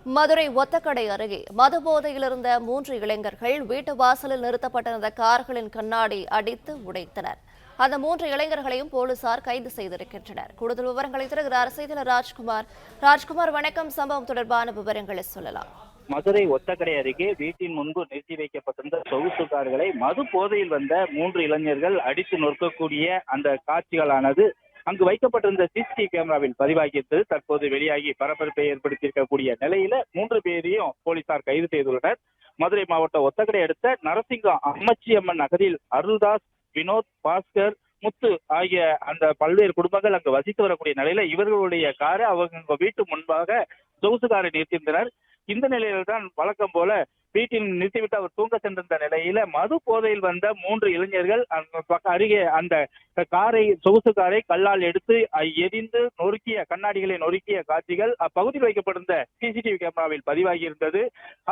மதுரை ஒத்தக்கடை அருகே மதுபோதையில் இருந்த 3 இளைஞர்கள் வீட்டு வாசலில் நிறுத்தப்பட்டிருந்த கார்களின் கண்ணாடி அடித்து உடைத்தனர். அந்த 3 இளைஞர்களையும் போலீசார் கைது செய்திருக்கின்றனர். கூடுதல் விவரங்களை தருகிறார் செய்தியாளர் ராஜ்குமார். ராஜ்குமார், வணக்கம். சம்பவம் தொடர்பான விவரங்களை சொல்லலாம். மதுரை ஒத்தக்கடை அருகே வீட்டின் முன்பு நிறுத்தி வைக்கப்பட்டிருந்த சொகுசு கார்களை மது போதையில் வந்த 3 இளைஞர்கள் அடித்து நொறுக்கக்கூடிய அந்த காட்சிகளானது அங்கு வைக்கப்பட்டிருந்த சிசிடிவி கேமராவில் பதிவாகியிருந்தது. தற்போது வெளியாகி பரபரப்பை ஏற்படுத்தியிருக்கக்கூடிய நிலையில 3 பேரையும் போலீசார் கைது செய்துள்ளனர். மதுரை மாவட்டம் ஒத்தக்கடை அடுத்த நரசிங்கம் அம்மச்சியம்மன் நகரில் அருள்தாஸ், வினோத், பாஸ்கர், முத்து ஆகிய அந்த பல்வேறு குடும்பங்கள் அங்கு வசித்து வரக்கூடிய நிலையில இவர்களுடைய காரை அவங்க வீட்டு முன்பாக சொகுசு காரை நிறுத்தியிருந்தனர். இந்த நிலையில தான் வழக்கம் போல வீட்டில் நிறுத்திவிட்டு அவர் தூங்க சென்றிருந்த நிலையில மது போதையில் வந்த 3 இளைஞர்கள் அருகே அந்த சொகுசு காரை கல்லால் எடுத்து எரிந்து நொறுக்கிய கண்ணாடிகளை நொறுக்கிய காட்சிகள் அப்பகுதியில் வைக்கப்பட்டிருந்த சிசிடிவி கேமராவில் பதிவாகி இருந்தது.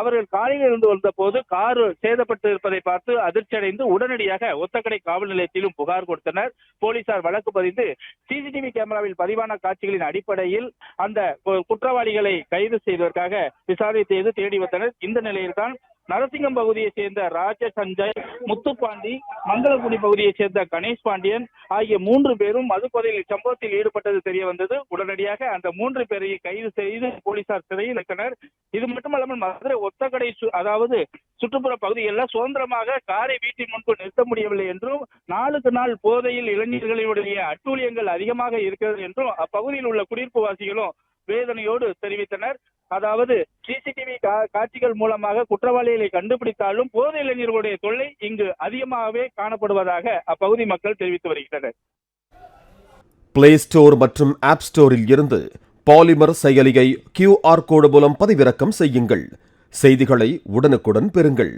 அவர்கள் காலையில் இருந்து வந்த போது கார் சேதப்பட்டு இருப்பதை பார்த்து அதிர்ச்சியடைந்து உடனடியாக ஒத்தக்கடை காவல் நிலையத்திலும் புகார் கொடுத்தனர். போலீசார் வழக்கு பதிந்து சிசிடிவி கேமராவில் பதிவான காட்சிகளின் அடிப்படையில் அந்த குற்றவாளிகளை கைது செய்வதற்காக விசாரணை செய்து தேடி வந்தனர். இந்த நிலையில்தான் நரசிங்கம் பகுதியைச் சேர்ந்த ராஜ சஞ்சய், முத்துப்பாண்டி, மங்களகுடி பகுதியைச் சேர்ந்த கணேஷ் பாண்டியன் ஆகிய 3 பேரும் மதுப்பதையில் சம்பவத்தில் ஈடுபட்டது தெரிய வந்தது. உடனடியாக அந்த 3 பேரையும் கைது செய்து போலீசார் சிறையில் வைத்தனர். இது மட்டுமல்லாமல் மதுரை ஒத்தக்கடை அதாவது சுற்றுப்புற பகுதிகளில் சுதந்திரமாக காரை வீட்டின் முன்பு நிறுத்த முடியவில்லை என்றும், நாளுக்கு நாள் போதையில் இளைஞர்களுடைய அட்டூழியங்கள் அதிகமாக இருக்கிறது என்றும் அப்பகுதியில் உள்ள குடியிருப்பு வாசிகளும் வேதனையோடு தெரிவித்தனர். அதாவது சிசிடிவி காட்சிகள் மூலமாக குற்றவாளிகளை கண்டுபிடித்தாலும் போதை இளைஞர்களுடைய தொல்லை இங்கு அதிகமாகவே காணப்படுவதாக அப்பகுதி மக்கள் தெரிவித்து வருகின்றனர். பிளே ஸ்டோர் மற்றும் ஆப் ஸ்டோரில் இருந்து பாலிமர் செயலியை QR கோடு மூலம் பதிவிறக்கம் செய்யுங்கள். செய்திகளை உடனுக்குடன் பெறுங்கள்.